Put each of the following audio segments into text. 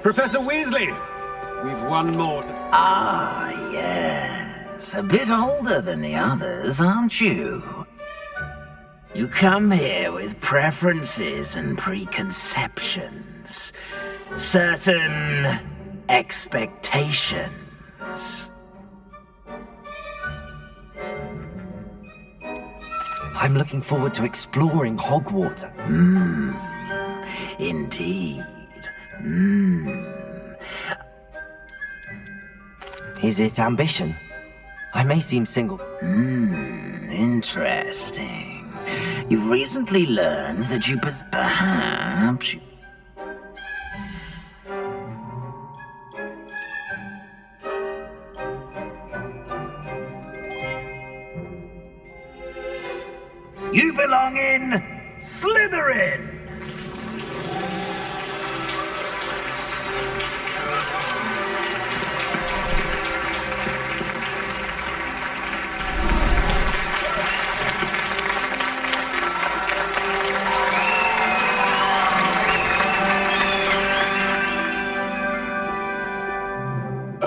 Professor Weasley, we've one more to... Ah, yes. A bit older than the others, aren't you? You come here with preferences and preconceptions. Certain expectations. I'm looking forward to exploring Hogwarts. Indeed. Is it ambition? I may seem single. Interesting. You've recently learned that you perhaps... You belong in Slytherin!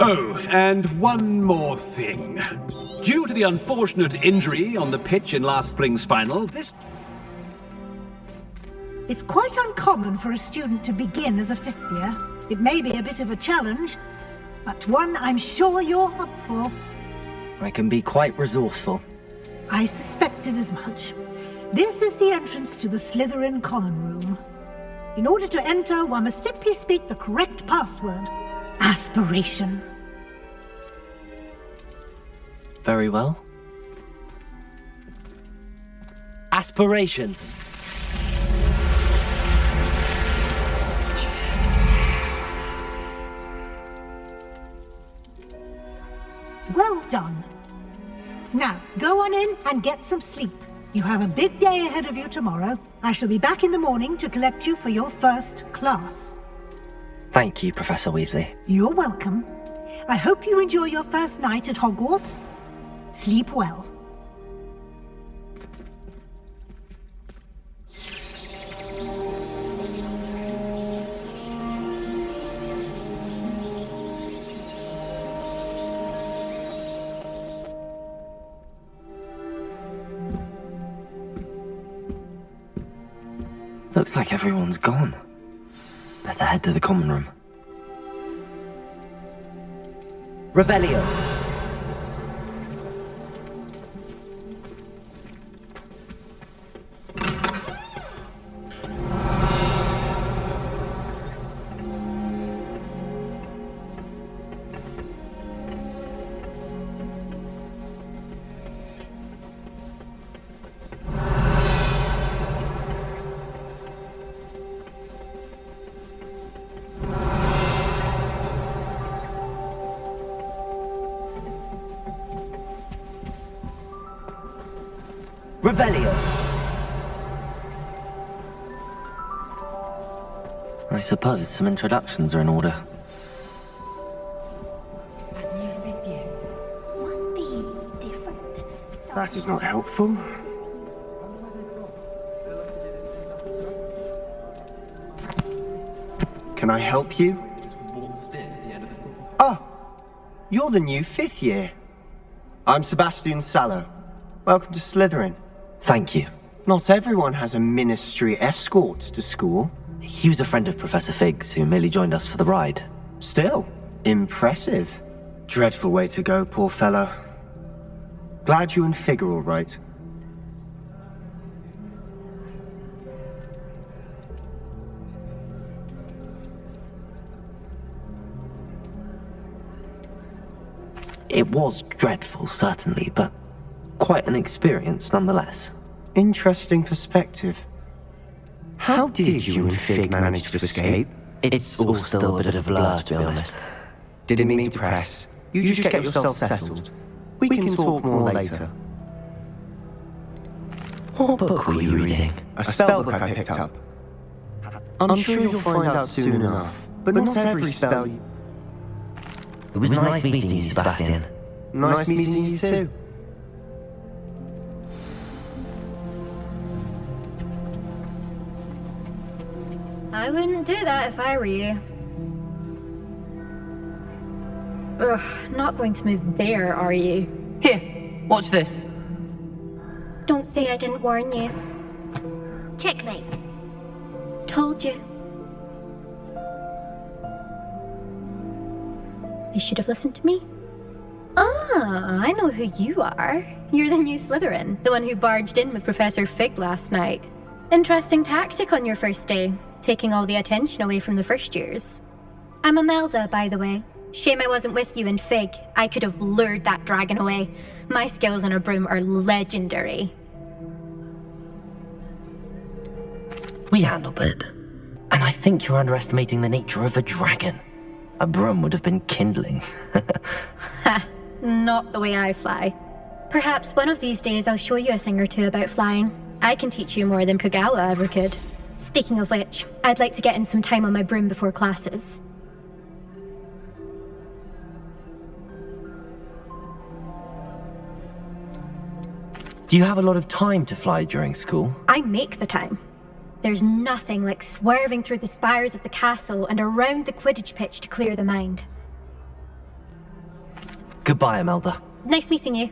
Oh, and one more thing. Due to the unfortunate injury on the pitch in last spring's final, this... It's quite uncommon for a student to begin as a fifth year. It may be a bit of a challenge, but one I'm sure you're up for. I can be quite resourceful. I suspected as much. This is the entrance to the Slytherin common room. In order to enter, one must simply speak the correct password. Aspiration. Very well. Aspiration. Well done. Now, go on in and get some sleep. You have a big day ahead of you tomorrow. I shall be back in the morning to collect you for your first class. Thank you, Professor Weasley. You're welcome. I hope you enjoy your first night at Hogwarts. Sleep well. Looks like everyone's gone. Better head to the common room. Revelio. Revelio. I suppose some introductions are in order. That new fifth year must be different. That is not helpful. Can I help you? Ah, you're the new fifth year. I'm Sebastian Sallow. Welcome to Slytherin. Thank you. Not everyone has a ministry escort to school. He was a friend of Professor Fig's who merely joined us for the ride. Still, impressive. Dreadful way to go, poor fellow. Glad you and Fig are all right. It was dreadful, certainly, but quite an experience nonetheless. Interesting perspective. How did you and Fig manage to escape? It's all still a bit of a blur, to be honest. Didn't mean to press. You just get yourself settled. We can talk more later. What book were you reading? A spellbook I picked up. I'm sure you'll find out soon enough, but not every spell you... It was nice meeting you, Sebastian. Nice meeting you too. I wouldn't do that if I were you. Ugh, not going to move there, are you? Here, watch this. Don't say I didn't warn you. Checkmate. Told you. They should have listened to me. Ah, I know who you are. You're the new Slytherin, the one who barged in with Professor Fig last night. Interesting tactic on your first day, taking all the attention away from the first years. I'm Imelda, by the way. Shame I wasn't with you in Fig. I could have lured that dragon away. My skills on a broom are legendary. We handled it. And I think you're underestimating the nature of a dragon. A broom would have been kindling. Ha, not the way I fly. Perhaps one of these days I'll show you a thing or two about flying. I can teach you more than Kogawa ever could. Speaking of which, I'd like to get in some time on my broom before classes. Do you have a lot of time to fly during school? I make the time. There's nothing like swerving through the spires of the castle and around the Quidditch pitch to clear the mind. Goodbye, Imelda. Nice meeting you.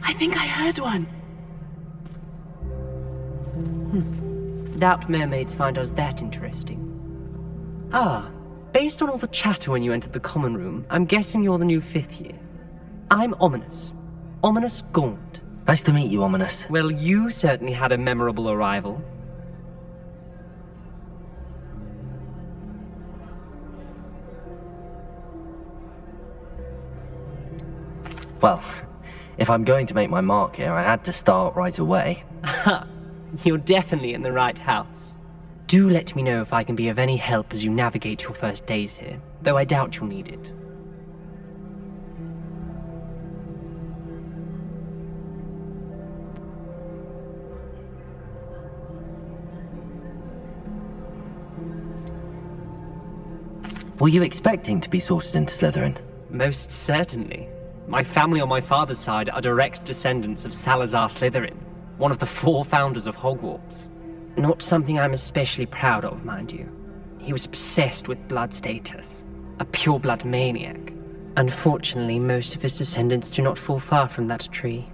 I think I heard one. Doubt mermaids find us that interesting. Ah, based on all the chatter when you entered the common room, I'm guessing you're the new 5th year. I'm Ominous. Ominous Gaunt. Nice to meet you, Ominous. Well, you certainly had a memorable arrival. Well, if I'm going to make my mark here, I had to start right away. Ha! You're definitely in the right house. Do let me know if I can be of any help as you navigate your first days here, though I doubt you'll need it. Were you expecting to be sorted into Slytherin? Most certainly. My family on my father's side are direct descendants of Salazar Slytherin, one of the 4 founders of Hogwarts. Not something I'm especially proud of, mind you. He was obsessed with blood status, a pure-blood maniac. Unfortunately, most of his descendants do not fall far from that tree.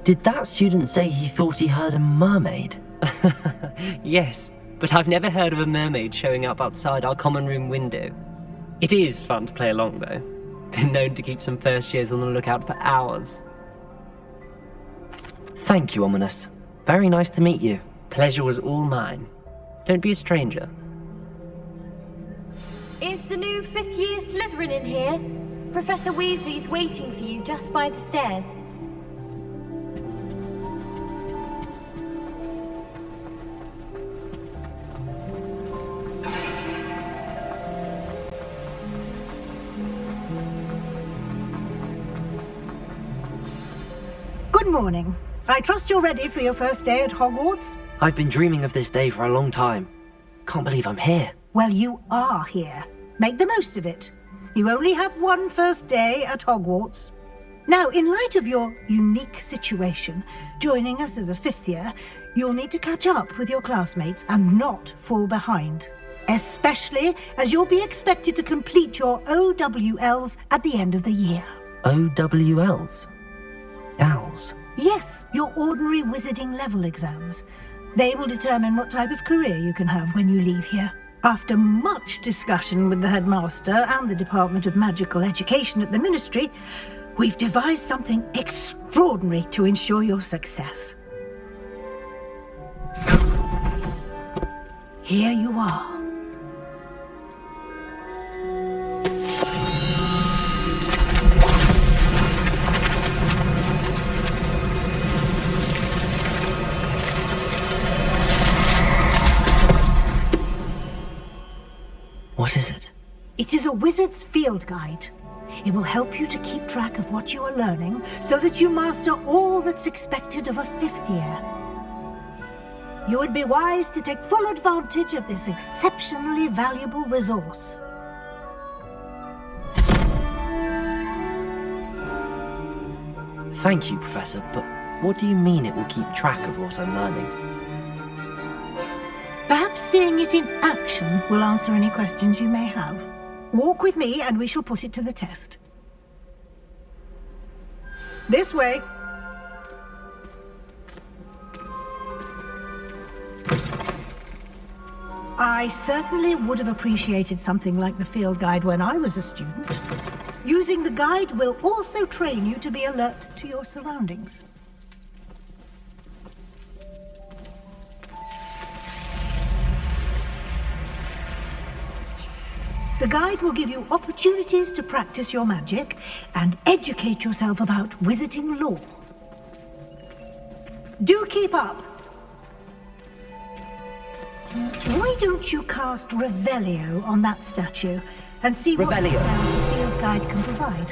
Did that student say he thought he heard a mermaid? Yes, but I've never heard of a mermaid showing up outside our common room window. It is fun to play along, though. Been known to keep some first years on the lookout for hours. Thank you, Ominous. Very nice to meet you. Pleasure was all mine. Don't be a stranger. Is the new 5th year Slytherin in here? Professor Weasley's waiting for you just by the stairs. Good morning. I trust you're ready for your first day at Hogwarts? I've been dreaming of this day for a long time. Can't believe I'm here. Well, you are here. Make the most of it. You only have one first day at Hogwarts. Now, in light of your unique situation, joining us as a 5th year, you'll need to catch up with your classmates and not fall behind. Especially as you'll be expected to complete your OWLs at the end of the year. OWLs? Owls? Yes, your ordinary wizarding level exams. They will determine what type of career you can have when you leave here. After much discussion with the headmaster and the Department of Magical Education at the Ministry, we've devised something extraordinary to ensure your success. Here you are. What is it? It is a wizard's field guide. It will help you to keep track of what you are learning so that you master all that's expected of a 5th year. You would be wise to take full advantage of this exceptionally valuable resource. Thank you, Professor, but what do you mean it will keep track of what I'm learning? Perhaps seeing it in action will answer any questions you may have. Walk with me and we shall put it to the test. This way. I certainly would have appreciated something like the field guide when I was a student. Using the guide will also train you to be alert to your surroundings. The guide will give you opportunities to practice your magic and educate yourself about wizarding lore. Do keep up! Why don't you cast Revelio on that statue and see what Revelio. details the field guide can provide?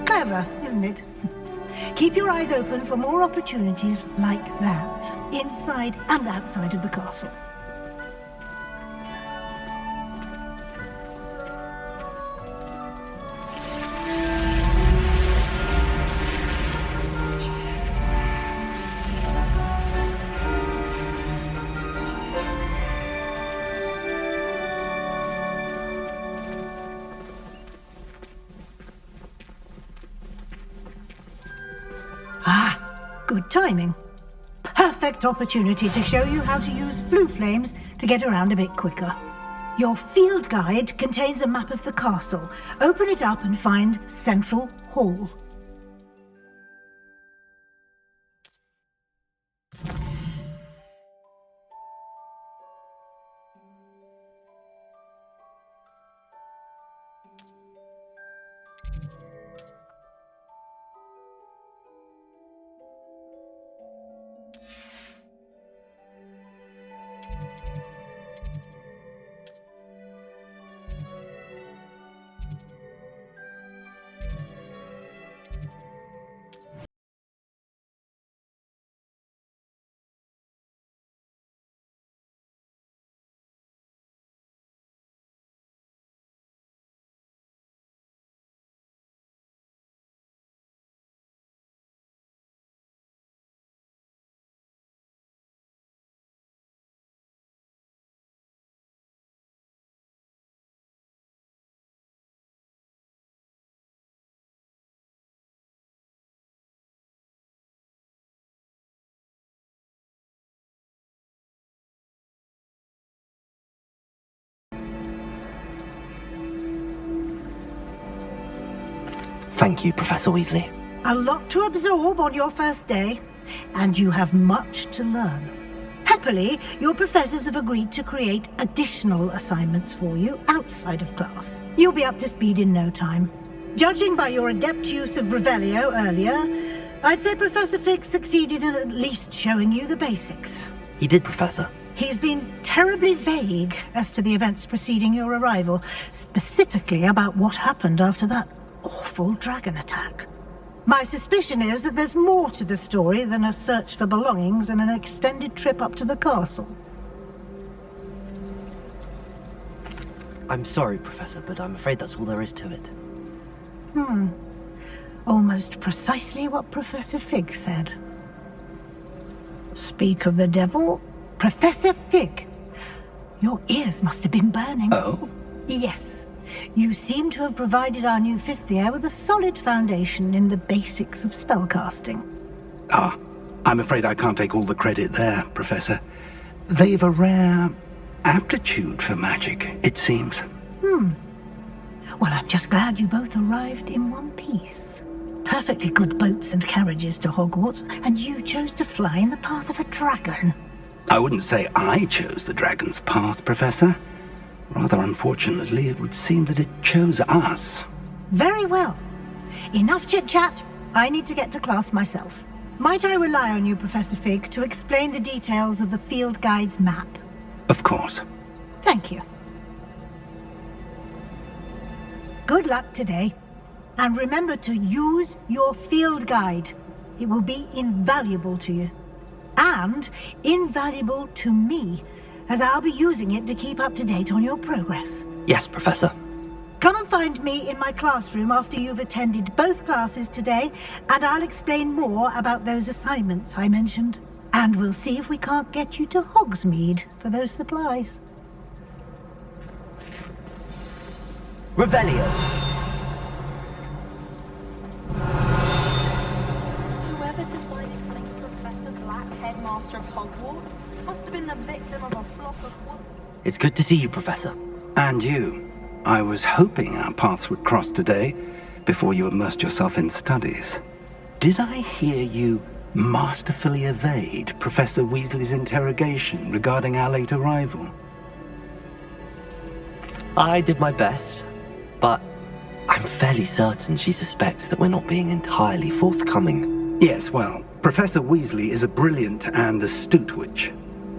Clever, isn't it? Keep your eyes open for more opportunities like that, inside and outside of the castle. Good timing. Perfect opportunity to show you how to use flue flames to get around a bit quicker. Your field guide contains a map of the castle. Open it up and find Central Hall. Thank you, Professor Weasley. A lot to absorb on your first day, and you have much to learn. Happily, your professors have agreed to create additional assignments for you outside of class. You'll be up to speed in no time. Judging by your adept use of Revelio earlier, I'd say Professor Fig succeeded in at least showing you the basics. He did, Professor. He's been terribly vague as to the events preceding your arrival, specifically about what happened after that awful dragon attack. My suspicion is that there's more to the story than a search for belongings and an extended trip up to the castle. I'm sorry, Professor, but I'm afraid that's all there is to it. Almost precisely what Professor Fig said. Speak of the devil, Professor Fig. Your ears must have been burning. Oh? Yes. You seem to have provided our new fifth year with a solid foundation in the basics of spellcasting. Ah, I'm afraid I can't take all the credit there, Professor. They've a rare aptitude for magic, it seems. Well, I'm just glad you both arrived in one piece. Perfectly good boats and carriages to Hogwarts, and you chose to fly in the path of a dragon. I wouldn't say I chose the dragon's path, Professor. Rather unfortunately, it would seem that it chose us. Very well. Enough chit-chat. I need to get to class myself. Might I rely on you, Professor Fig, to explain the details of the field guide's map? Of course. Thank you. Good luck today. And remember to use your field guide. It will be invaluable to you. And invaluable to me, as I'll be using it to keep up to date on your progress. Yes, Professor. Come and find me in my classroom after you've attended both classes today, and I'll explain more about those assignments I mentioned. And we'll see if we can't get you to Hogsmeade for those supplies. Revelio. Whoever decided to make Professor Black headmaster of Hogwarts must have been the victim of a flock of wolves. It's good to see you, Professor. And you. I was hoping our paths would cross today, before you immersed yourself in studies. Did I hear you masterfully evade Professor Weasley's interrogation regarding our late arrival? I did my best, but I'm fairly certain she suspects that we're not being entirely forthcoming. Yes, well, Professor Weasley is a brilliant and astute witch.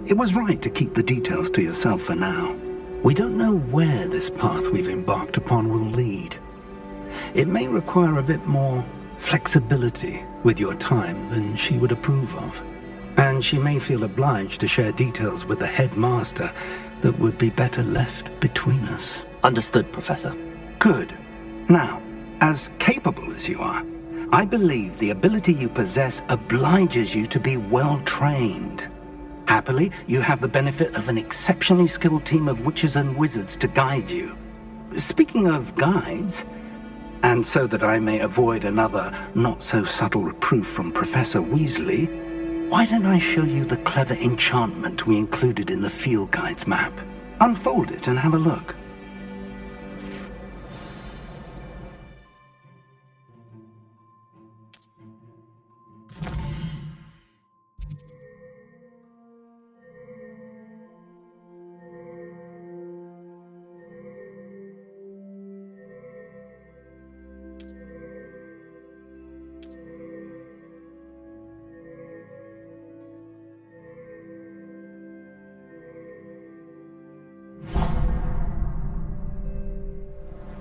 It was right to keep the details to yourself for now. We don't know where this path we've embarked upon will lead. It may require a bit more flexibility with your time than she would approve of. And she may feel obliged to share details with the headmaster that would be better left between us. Understood, Professor. Good. Now, as capable as you are, I believe the ability you possess obliges you to be well trained. Happily, you have the benefit of an exceptionally skilled team of witches and wizards to guide you. Speaking of guides, and so that I may avoid another not-so-subtle reproof from Professor Weasley, why don't I show you the clever enchantment we included in the field guide's map? Unfold it and have a look.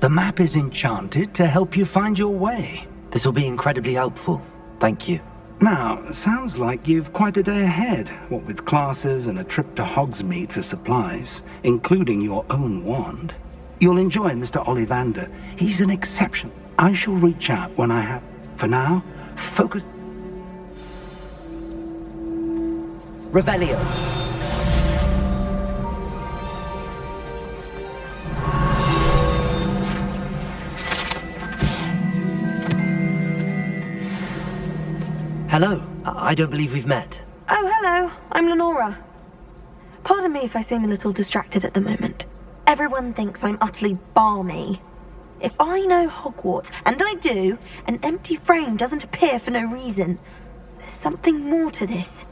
The map is enchanted to help you find your way. This will be incredibly helpful. Thank you. Now, sounds like you've quite a day ahead, what with classes and a trip to Hogsmeade for supplies, including your own wand. You'll enjoy Mr. Ollivander. He's an exception. I shall reach out when I have... For now, focus... Revelio. Hello. I don't believe we've met. Oh, hello. I'm Lenora. Pardon me if I seem a little distracted at the moment. Everyone thinks I'm utterly balmy. If I know Hogwarts, and I do, an empty frame doesn't appear for no reason. There's something more to this.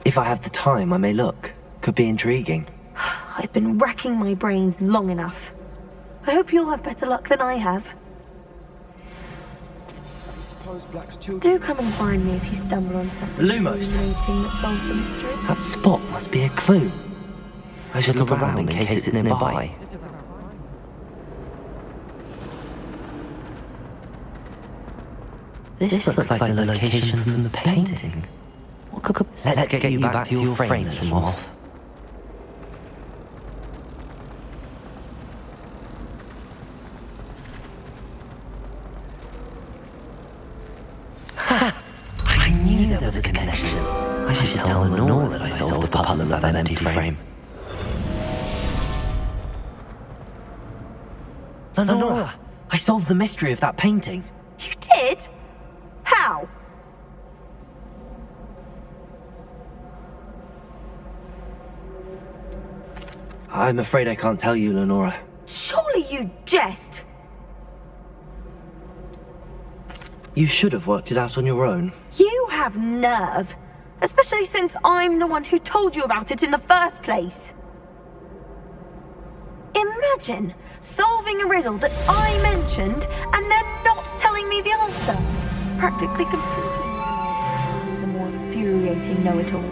If I have the time, I may look. Could be intriguing. I've been racking my brains long enough. I hope you'll have better luck than I have. Do come and find me if you stumble on something Lumos. illuminating that solves the mystery. That spot must be a clue. I should look around in case it's nearby. This looks like the location from the painting. What could... Let's get you back to your frame, little moth. I knew there was a connection. I should tell Lenore that I solved the puzzle of that empty frame. Lenora, I solved the mystery of that painting. You did? How? I'm afraid I can't tell you, Lenora. Surely you jest. You should have worked it out on your own. You have nerve. Especially since I'm the one who told you about it in the first place. Imagine solving a riddle that I mentioned and then not telling me the answer. Practically completely. It's a more infuriating know-it-all.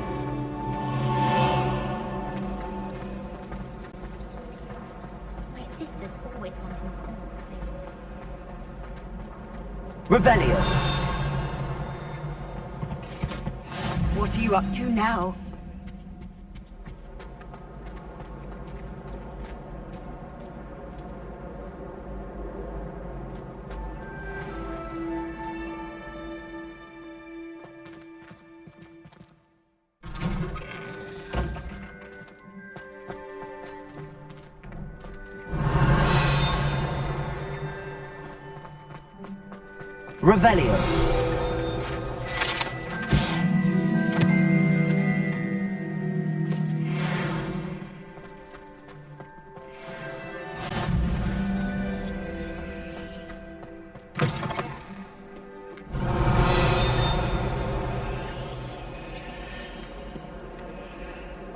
My sister's always wanting company. Revelio. What are you up to now? Revelio.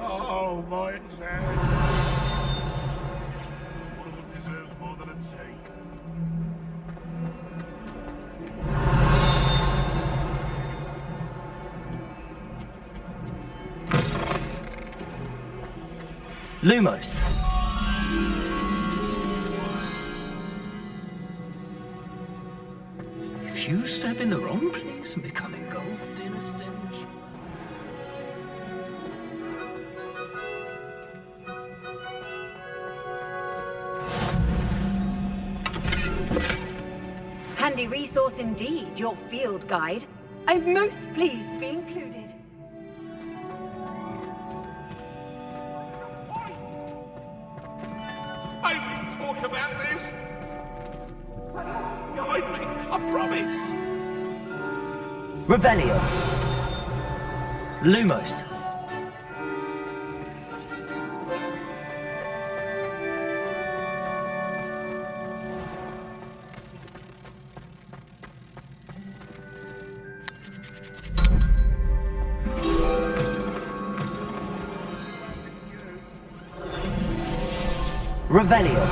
Oh, my exam. One of them deserves more than a tea. Lumos. If you step in the wrong place and become engulfed in a stench. Handy resource indeed, your field guide. I'm most pleased to be included. I will talk about this. Behind me, I promise. Revelio. Lumos. Revelio.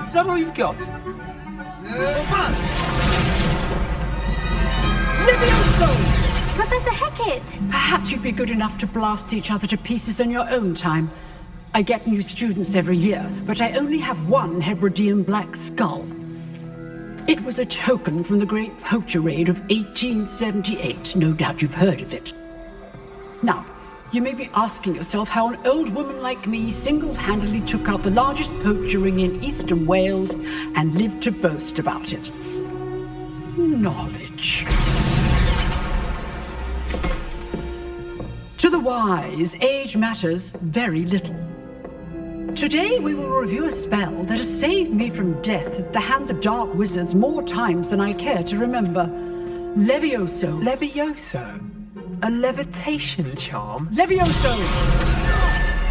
Is that all you've got? Professor Hecat! Perhaps you'd be good enough to blast each other to pieces in your own time. I get new students every year, but I only have one Hebridean black skull. It was a token from the Great Poacher Raid of 1878. No doubt you've heard of it. Now, you may be asking yourself how an old woman like me single-handedly took out the largest poacher ring in eastern Wales and lived to boast about it. Knowledge. To the wise, age matters very little. Today we will review a spell that has saved me from death at the hands of dark wizards more times than I care to remember. Levioso. Levioso? A levitation charm? Levioso!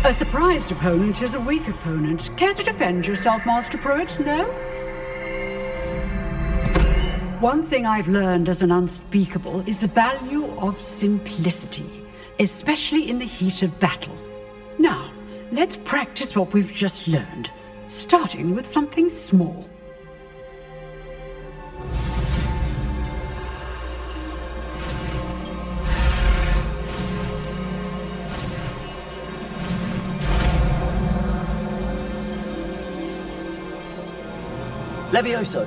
A surprised opponent is a weak opponent. Care to defend yourself, Master Pruitt? No? One thing I've learned as an unspeakable is the value of simplicity, especially in the heat of battle. Now, let's practice what we've just learned, starting with something small. Levioso.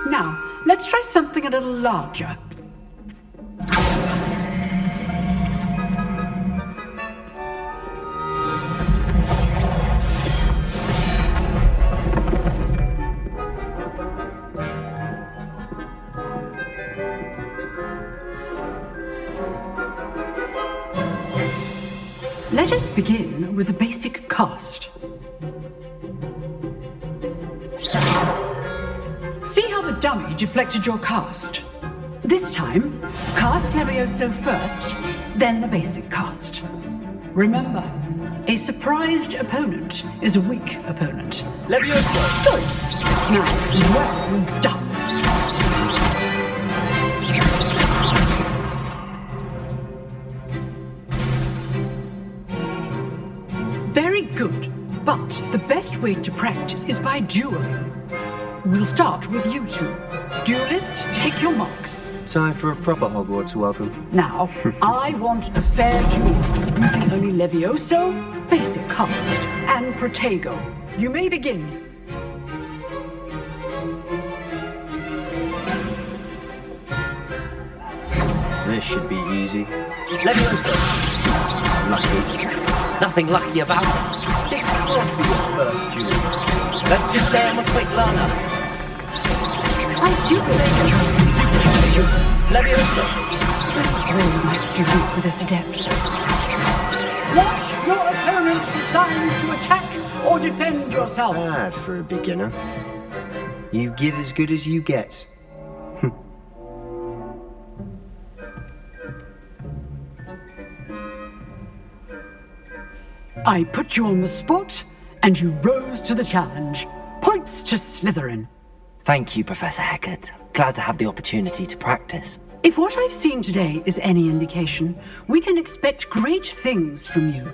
Now, let's try something a little larger. begin with the basic cast. See how the dummy deflected your cast? This time, cast Levioso first, then the basic cast. Remember, a surprised opponent is a weak opponent. Levioso! Good. Now, well done. Very good. But the best way to practice is by dueling. We'll start with you two. Duelists, take your marks. Time for a proper Hogwarts welcome. Now, I want a fair duel, using only Levioso, basic cast, and Protego. You may begin. This should be easy. Levioso! Lucky. Nothing lucky about it. This can't be your first duel. Let's just say I'm a quick learner. I do believe you. Levioso! All my students with this adept. Watch your opponent decide to attack or defend yourself. Bad for a beginner. You give as good as you get. I put you on the spot, and you rose to the challenge. Points to Slytherin. Thank you, Professor Hecat. Glad to have the opportunity to practice. If what I've seen today is any indication, we can expect great things from you.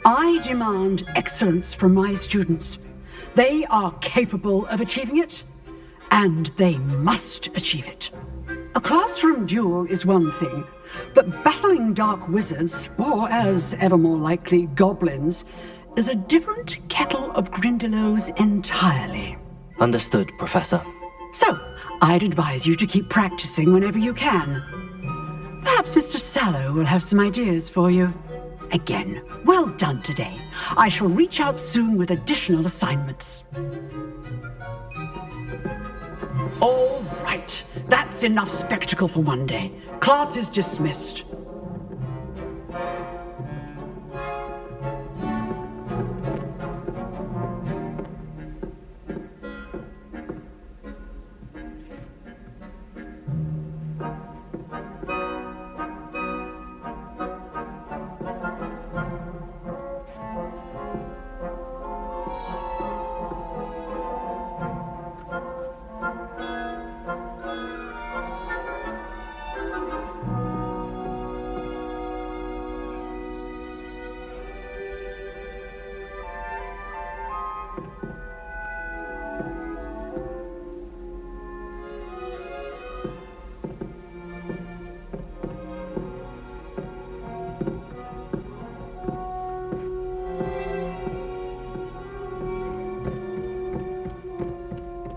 I demand excellence from my students. They are capable of achieving it, and they must achieve it. A classroom duel is one thing, but battling dark wizards, or as ever more likely, goblins, is a different kettle of Grindylows entirely. Understood, Professor. So, I'd advise you to keep practicing whenever you can. Perhaps Mr. Sallow will have some ideas for you. Again, well done today. I shall reach out soon with additional assignments. All right, that's enough spectacle for one day. Class is dismissed.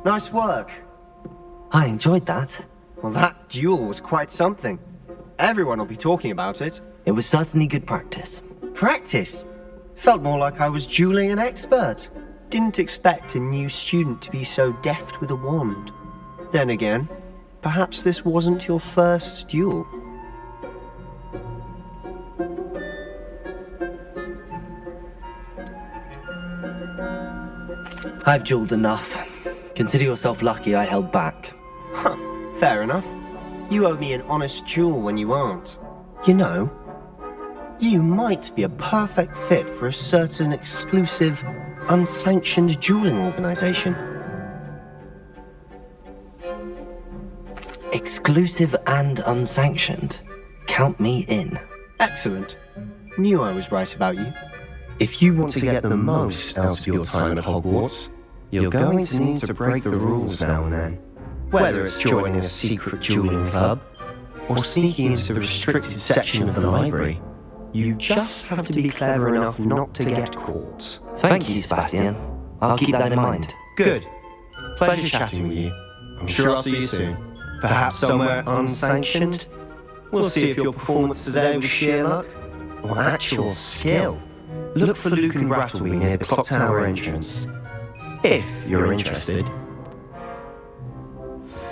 Nice work. I enjoyed that. Well, that duel was quite something. Everyone will be talking about it. It was certainly good practice. Practice? Felt more like I was dueling an expert. Didn't expect a new student to be so deft with a wand. Then again, perhaps this wasn't your first duel. I've dueled enough. Consider yourself lucky I held back. Huh, fair enough. You owe me an honest duel when you aren't. You know, you might be a perfect fit for a certain exclusive, unsanctioned dueling organization. Exclusive and unsanctioned. Count me in. Excellent. Knew I was right about you. If you want to get the most out of your time at Hogwarts, you're going to need to break the rules now and then. Whether it's joining a secret dueling club, or sneaking into the restricted section of the library, you just have to be clever enough not to get caught. Thank you, Sebastian. I'll keep that in mind. Good. Pleasure chatting with you. I'm sure I'll see you soon. Perhaps somewhere unsanctioned? We'll see if your performance today was sheer luck, or actual skill. Look for Luke and Brattleby near the clock tower entrance. If you're interested.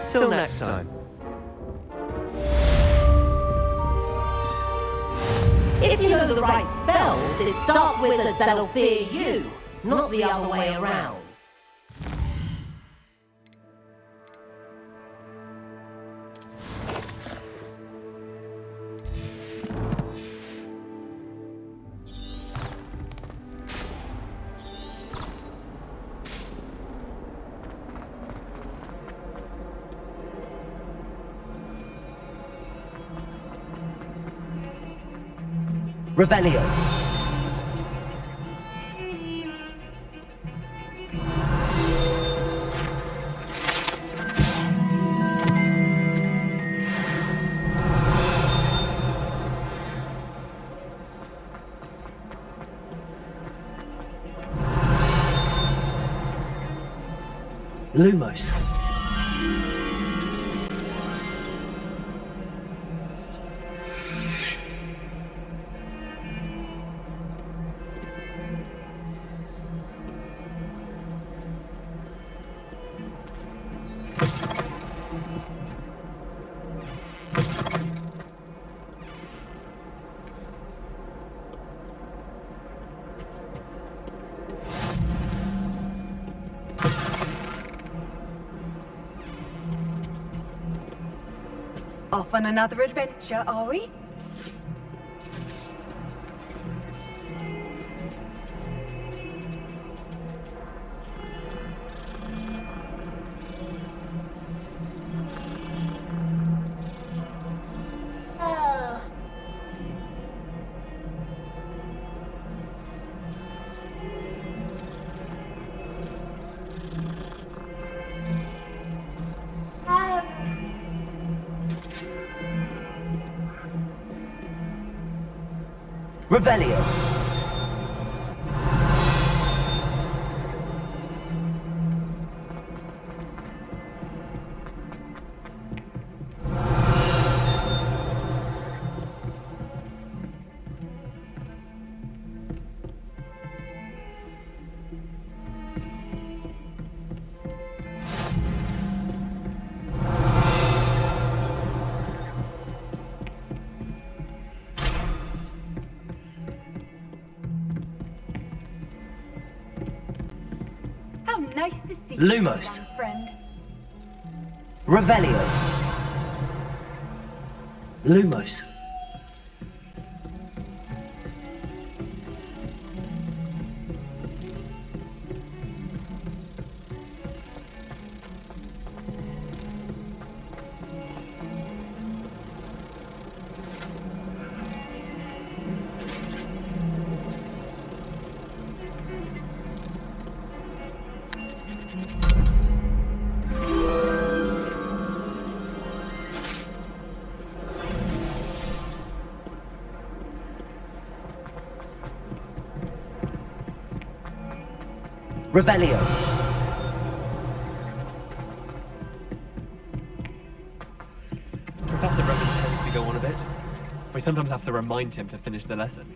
Till next time. If you know the right spells, it's dark wizards that'll fear you, not the other way around. Revelio. Lumos. Off on another adventure, are we? Revelio. How nice to see Lumos. you, young friend. Revelio. Lumos. Revelio. Professor Roman tends to go on a bit. We sometimes have to remind him to finish the lesson.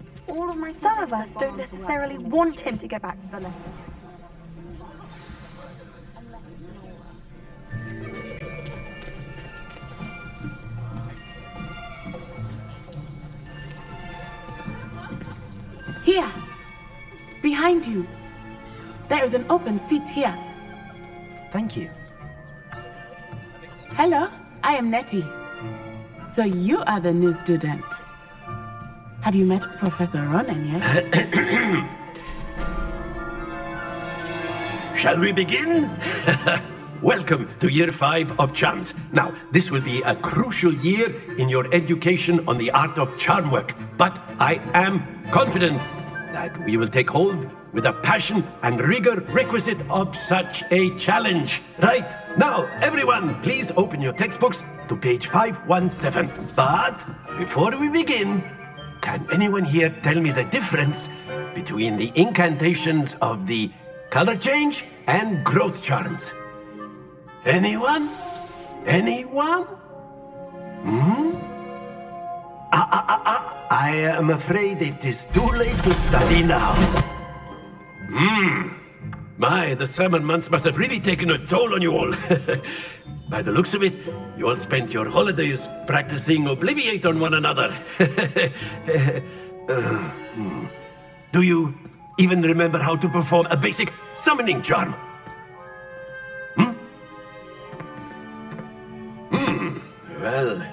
Some of us don't necessarily want him to get back to the lesson. Here! Behind you! There is an open seat here. Thank you. Hello, I am Nettie. So you are the new student. Have you met Professor Ronan yet? Shall we begin? Welcome to Year 5 of Charms. Now, this will be a crucial year in your education on the art of charm work, but I am confident that we will take hold with a passion and rigor requisite of such a challenge. Right, now, everyone, please open your textbooks to page 517. But before we begin, can anyone here tell me the difference between the incantations of the color change and growth charms? Anyone? Anyone? I am afraid it is too late to study now. My, the summer months must have really taken a toll on you all. By the looks of it, you all spent your holidays practicing Obliviate on one another. Do you even remember how to perform a basic summoning charm? Well,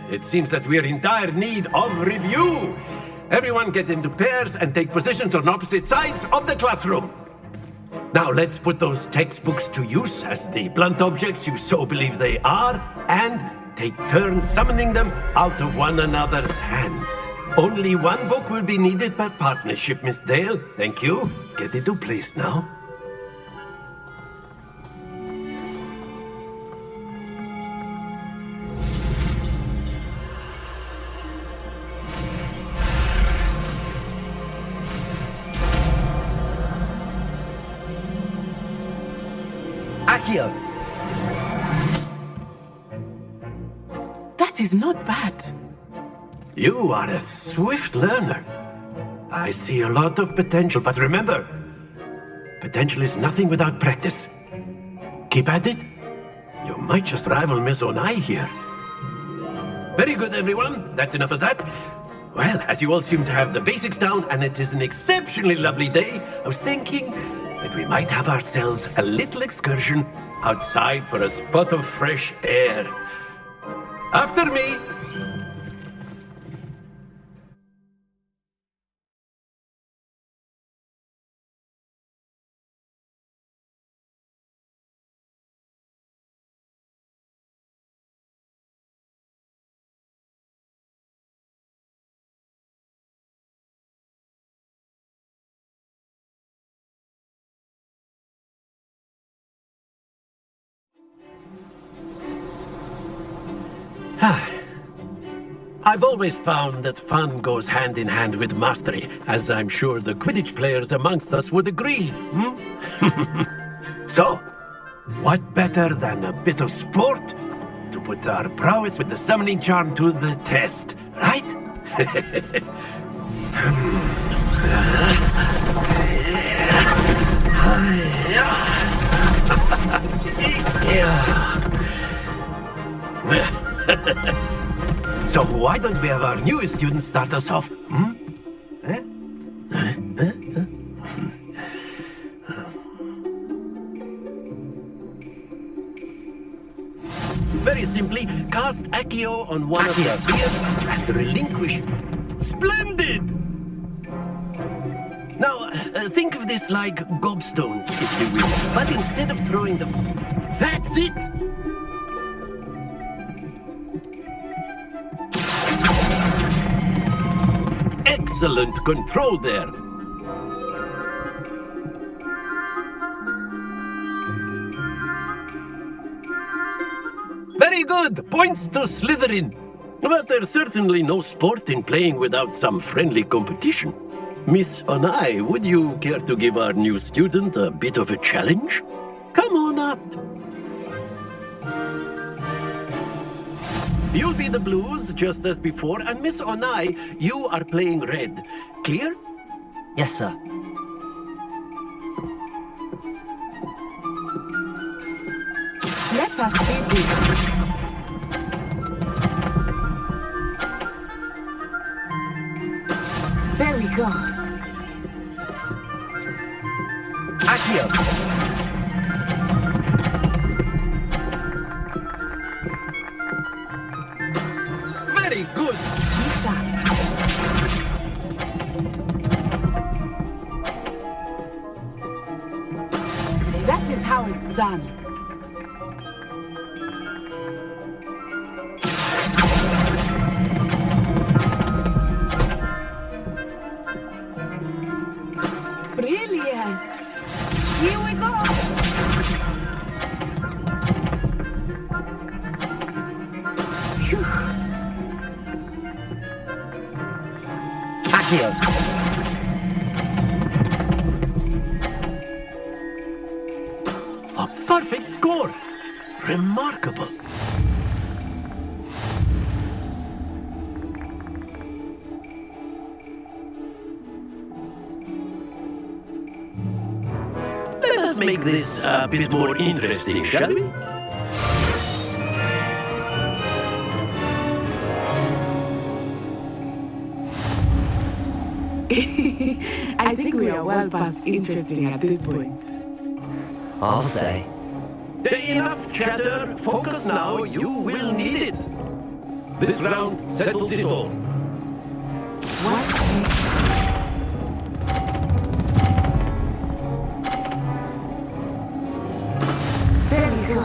it seems that we're in dire need of review. Everyone get into pairs and take positions on opposite sides of the classroom. Now let's put those textbooks to use as the blunt objects you so believe they are, and take turns summoning them out of one another's hands. Only one book will be needed per partnership, Miss Dale. Thank you. Get into place now. Accio! That is not bad. You are a swift learner. I see a lot of potential, but remember, potential is nothing without practice. Keep at it. You might just rival Miss Onai here. Very good, everyone. That's enough of that. Well, as you all seem to have the basics down, and it is an exceptionally lovely day, I was thinking that we might have ourselves a little excursion outside for a spot of fresh air. After me! I've always found that fun goes hand in hand with mastery, as I'm sure the Quidditch players amongst us would agree. So, what better than a bit of sport to put our prowess with the summoning charm to the test, right? So why don't we have our newest student start us off? Very simply, cast Accio on one of the spheres and relinquish. Splendid! Now, think of this like gobstones, if you will. But instead of throwing them... That's it! Excellent control there. Very good. Points to Slytherin. But there's certainly no sport in playing without some friendly competition. Miss Onai, would you care to give our new student a bit of a challenge? Come on up. You'll be the blues, just as before, and Miss Onai, you are playing red. Clear? Yes, sir. Let us see this. There we go. Accio! Very good. That is how it's done. Brilliant. Here we go. Phew. Accio! A perfect score. Remarkable. Let's make this a bit more interesting, shall we? I think we are well past interesting at this point. I'll say. Enough chatter. Focus now. You will need it. This round settles it all. There we go.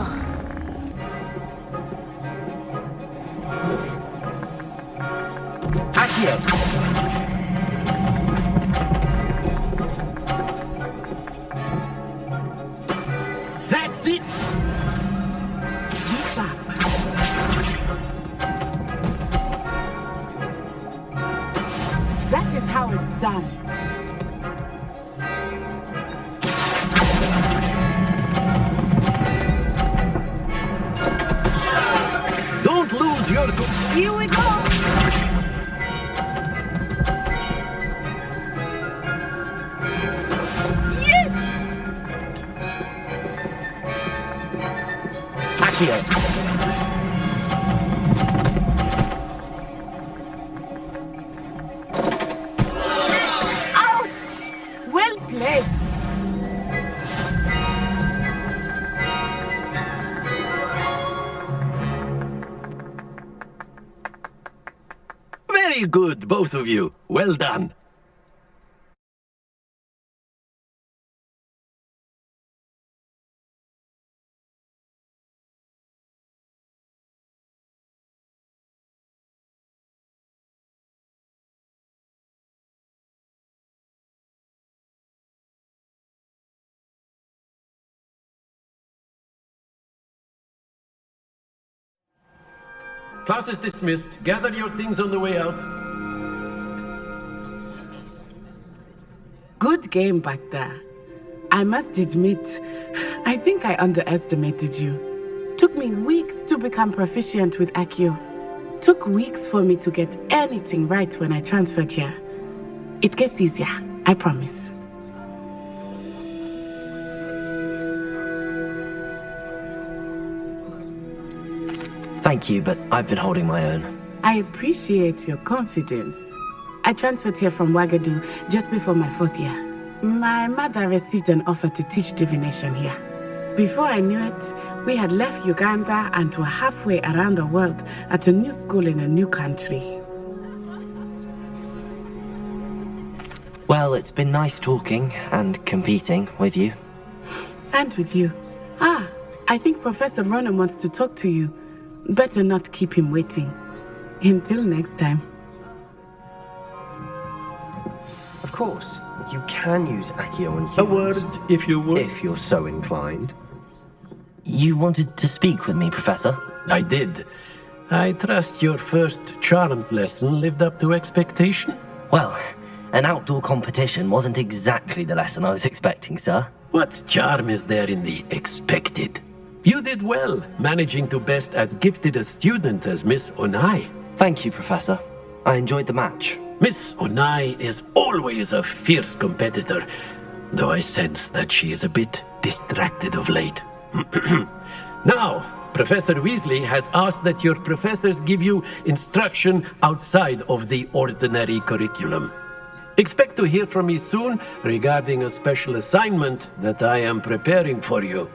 Accio! That's it. Yes, sir. That is how it's done. Don't lose your... Here we go. Yes! Accio! Ouch! Well played. Very good, both of you. Well done. Class is dismissed. Gather your things on the way out. Good game back there. I must admit, I think I underestimated you. Took me weeks to become proficient with Accio. Took weeks for me to get anything right when I transferred here. It gets easier, I promise. Thank you, but I've been holding my own. I appreciate your confidence. I transferred here from Ouagadougou just before my 4th year. My mother received an offer to teach divination here. Before I knew it, we had left Uganda and were halfway around the world at a new school in a new country. Well, it's been nice talking and competing with you. And with you. Ah, I think Professor Ronan wants to talk to you. Better not keep him waiting. Until next time. Of course, you can use Accio on humans. A word, if you would. If you're so inclined. You wanted to speak with me, Professor? I did. I trust your first charms lesson lived up to expectation? Well, an outdoor competition wasn't exactly the lesson I was expecting, sir. What charm is there in the expected? You did well, managing to best as gifted a student as Miss Onai. Thank you, Professor. I enjoyed the match. Miss Onai is always a fierce competitor, though I sense that she is a bit distracted of late. Now, Professor Weasley has asked that your professors give you instruction outside of the ordinary curriculum. Expect to hear from me soon regarding a special assignment that I am preparing for you.